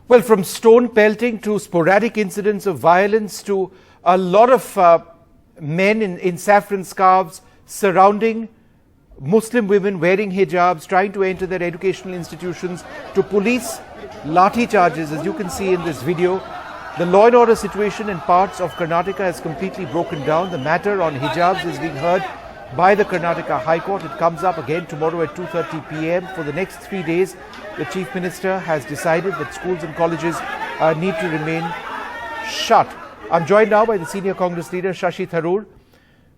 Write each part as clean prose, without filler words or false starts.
Well, from stone pelting to sporadic incidents of violence to a lot of men in saffron scarves surrounding Muslim women wearing hijabs, trying to enter their educational institutions, to police lathi charges, as you can see in this video. The law and order situation in parts of Karnataka has completely broken down. The matter on hijabs is being heard by the Karnataka High Court. It comes up again tomorrow at 2:30 p.m. For the next 3 days, the Chief Minister has decided that schools and colleges need to remain shut. I'm joined now by the senior Congress leader, Shashi Tharoor.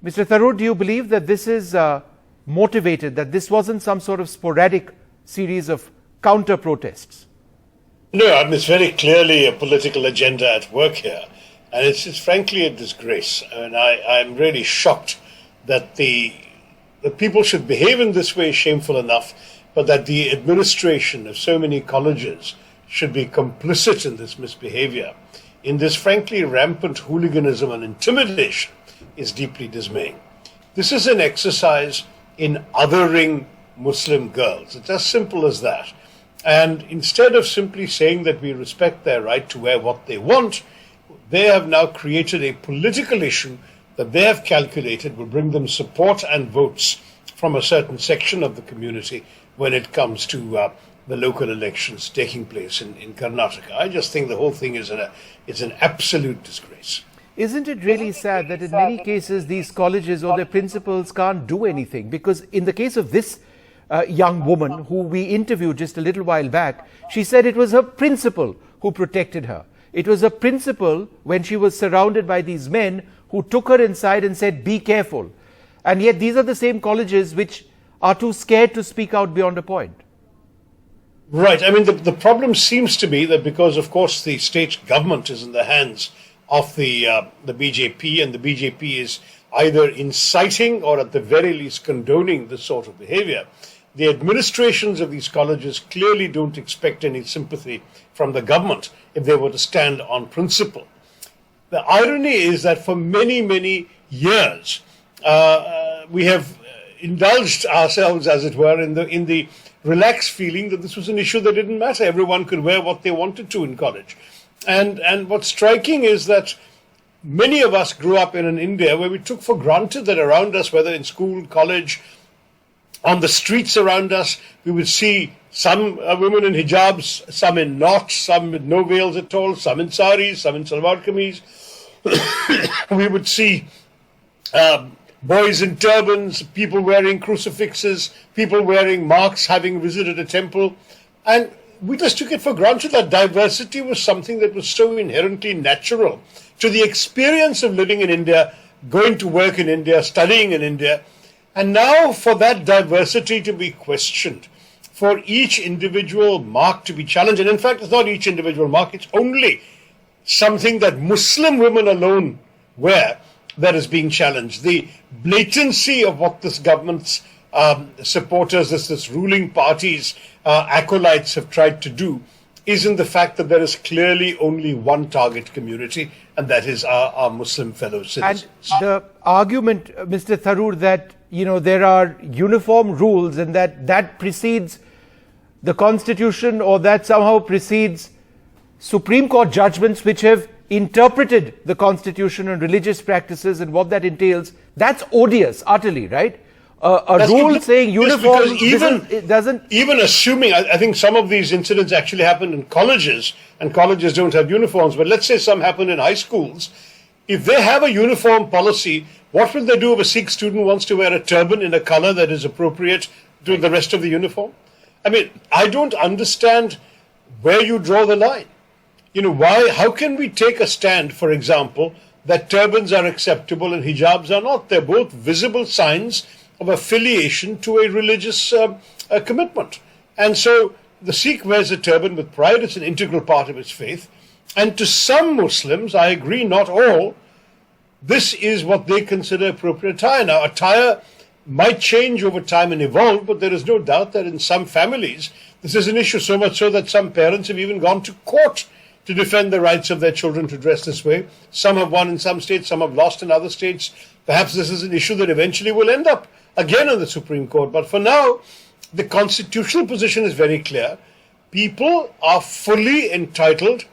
Mr. Tharoor, do you believe that this is motivated, that this wasn't some sort of sporadic series of counter-protests? No, I mean, it's very clearly a political agenda at work here. And it's frankly a disgrace. I mean, I'm really shocked that the people should behave in this way is shameful enough, but that the administration of so many colleges should be complicit in this misbehavior, in this frankly rampant hooliganism and intimidation, is deeply dismaying. This is an exercise in othering Muslim girls. It's as simple as that. And instead of simply saying that we respect their right to wear what they want, they have now created a political issue that they have calculated will bring them support and votes from a certain section of the community when it comes to the local elections taking place in Karnataka. I just think the whole thing is an absolute disgrace. Isn't it really sad that in many cases these colleges or their principals can't do anything? Because in the case of this young woman who we interviewed just a little while back, she said it was her principal who protected her. It was her principal, when she was surrounded by these men, who took her inside and said, be careful. And yet these are the same colleges which are too scared to speak out beyond a point. Right. I mean, the problem seems to be that because, of course, the state government is in the hands of the BJP, and the BJP is either inciting or at the very least condoning this sort of behavior, the administrations of these colleges clearly don't expect any sympathy from the government if they were to stand on principle. The irony is that for many, many years, we have indulged ourselves, as it were, in the relaxed feeling that this was an issue that didn't matter. Everyone could wear what they wanted to in college. And what's striking is that many of us grew up in an India where we took for granted that around us, whether in school, college, on the streets around us, we would see some women in hijabs, some in knots, some with no veils at all, some in saris, some in salwar kameez. We would see boys in turbans, people wearing crucifixes, people wearing marks, having visited a temple. And we just took it for granted that diversity was something that was so inherently natural to the experience of living in India, going to work in India, studying in India. And now for that diversity to be questioned, for each individual mark to be challenged, and in fact it's not each individual mark, it's only something that Muslim women alone wear that is being challenged. The blatancy of what this government's supporters, this ruling party's acolytes have tried to do is in the fact that there is clearly only one target community, and that is our Muslim fellow citizens. And the argument, Mr. Tharoor, that there are uniform rules and that precedes the Constitution, or that somehow precedes Supreme Court judgments which have interpreted the Constitution and religious practices and what that entails, that's odious, utterly, right? A rule saying uniform even assuming, I think some of these incidents actually happened in colleges, and colleges don't have uniforms, but let's say some happen in high schools. If they have a uniform policy, what will they do if a Sikh student wants to wear a turban in a color that is appropriate to the rest of the uniform? I mean, I don't understand where you draw the line. How can we take a stand, for example, that turbans are acceptable and hijabs are not? They're both visible signs of affiliation to a religious commitment. And so the Sikh wears a turban with pride. It's an integral part of his faith. And to some Muslims, I agree, not all, this is what they consider appropriate attire. Now, attire might change over time and evolve, but there is no doubt that in some families, this is an issue, so much so that some parents have even gone to court to defend the rights of their children to dress this way. Some have won in some states, some have lost in other states. Perhaps this is an issue that eventually will end up again in the Supreme Court. But for now, the constitutional position is very clear. people are fully entitled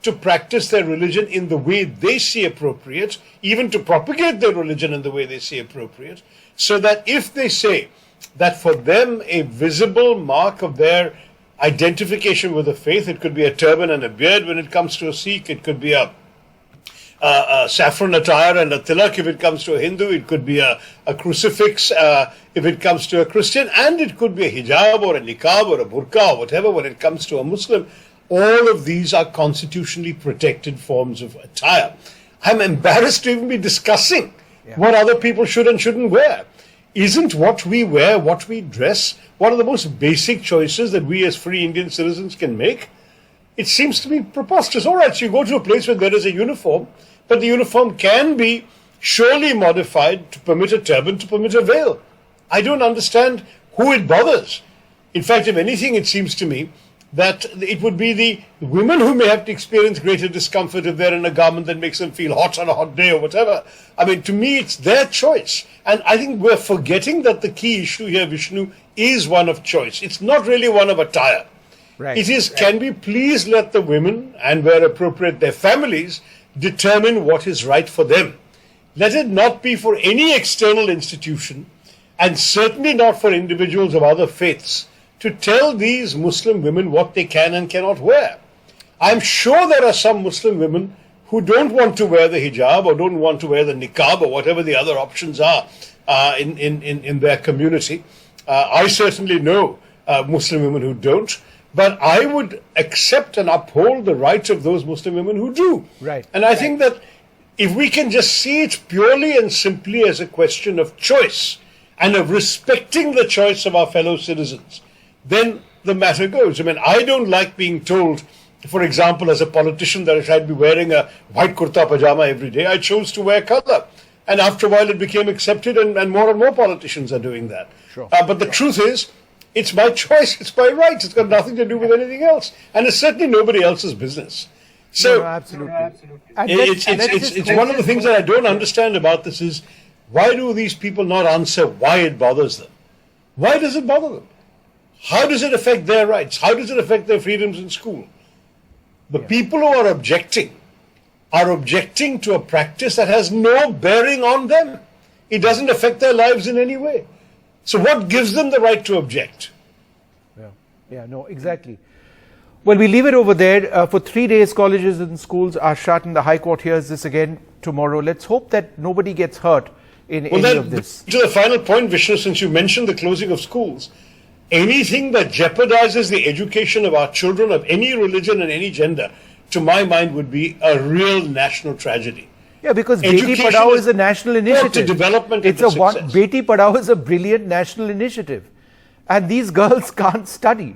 to practice their religion in the way they see appropriate, even to propagate their religion in the way they see appropriate, so that if they say that for them a visible mark of their identification with the faith, it could be a turban and a beard when it comes to a Sikh, it could be a saffron attire and a tilak if it comes to a Hindu, it could be a crucifix if it comes to a Christian, and it could be a hijab or a niqab or a burqa or whatever when it comes to a Muslim. All of these are constitutionally protected forms of attire. I'm embarrassed to even be discussing what other people should and shouldn't wear. Isn't what we wear, what we dress, one of the most basic choices that we as free Indian citizens can make? It seems to be preposterous. All right, so you go to a place where there is a uniform, but the uniform can be surely modified to permit a turban, to permit a veil. I don't understand who it bothers. In fact, if anything, it seems to me that it would be the women who may have to experience greater discomfort if they're in a garment that makes them feel hot on a hot day or whatever. I mean, to me, it's their choice. And I think we're forgetting that the key issue here, Vishnu, is one of choice. It's not really one of attire. Right. It is, can we please let the women, and where appropriate their families, determine what is right for them? Let it not be for any external institution, and certainly not for individuals of other faiths, to tell these Muslim women what they can and cannot wear. I'm sure there are some Muslim women who don't want to wear the hijab or don't want to wear the niqab or whatever the other options are in their community. I certainly know Muslim women who don't, but I would accept and uphold the rights of those Muslim women who do. Right. And I think that if we can just see it purely and simply as a question of choice and of respecting the choice of our fellow citizens, then the matter goes. I mean, I don't like being told, for example, as a politician, that I should be wearing a white kurta pajama every day. I chose to wear color. And after a while, it became accepted, and more politicians are doing that. Sure. But the truth is, it's my choice, it's my right. It's got nothing to do with anything else. And it's certainly nobody else's business. So, no, absolutely. It's one of the things that I don't understand about this is, why do these people not answer why it bothers them? Why does it bother them? How does it affect their rights? How does it affect their freedoms in school? The people who are objecting to a practice that has no bearing on them. It doesn't affect their lives in any way. So what gives them the right to object? Yeah, no, exactly. Well, we leave it over there. For 3 days, colleges and schools are shut, and the High Court hears this again tomorrow. Let's hope that nobody gets hurt in any of this. To the final point, Vishnu, since you mentioned the closing of schools, anything that jeopardizes the education of our children of any religion and any gender, to my mind, would be a real national tragedy. Yeah, because Beti Padhao is a national initiative. To development, Beti Padhao is a brilliant national initiative. And these girls can't study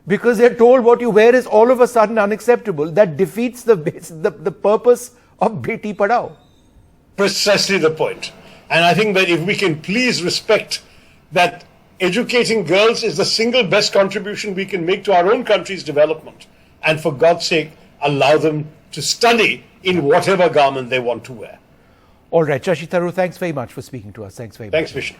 because they're told what you wear is all of a sudden unacceptable. That defeats the purpose of Beti Padhao. Precisely the point. And I think that if we can please respect that educating girls is the single best contribution we can make to our own country's development, and for God's sake, allow them to study in whatever garment they want to wear. All right, Shashi Tharoor, thanks very much for speaking to us. Thanks very much. Thanks, Vishnu.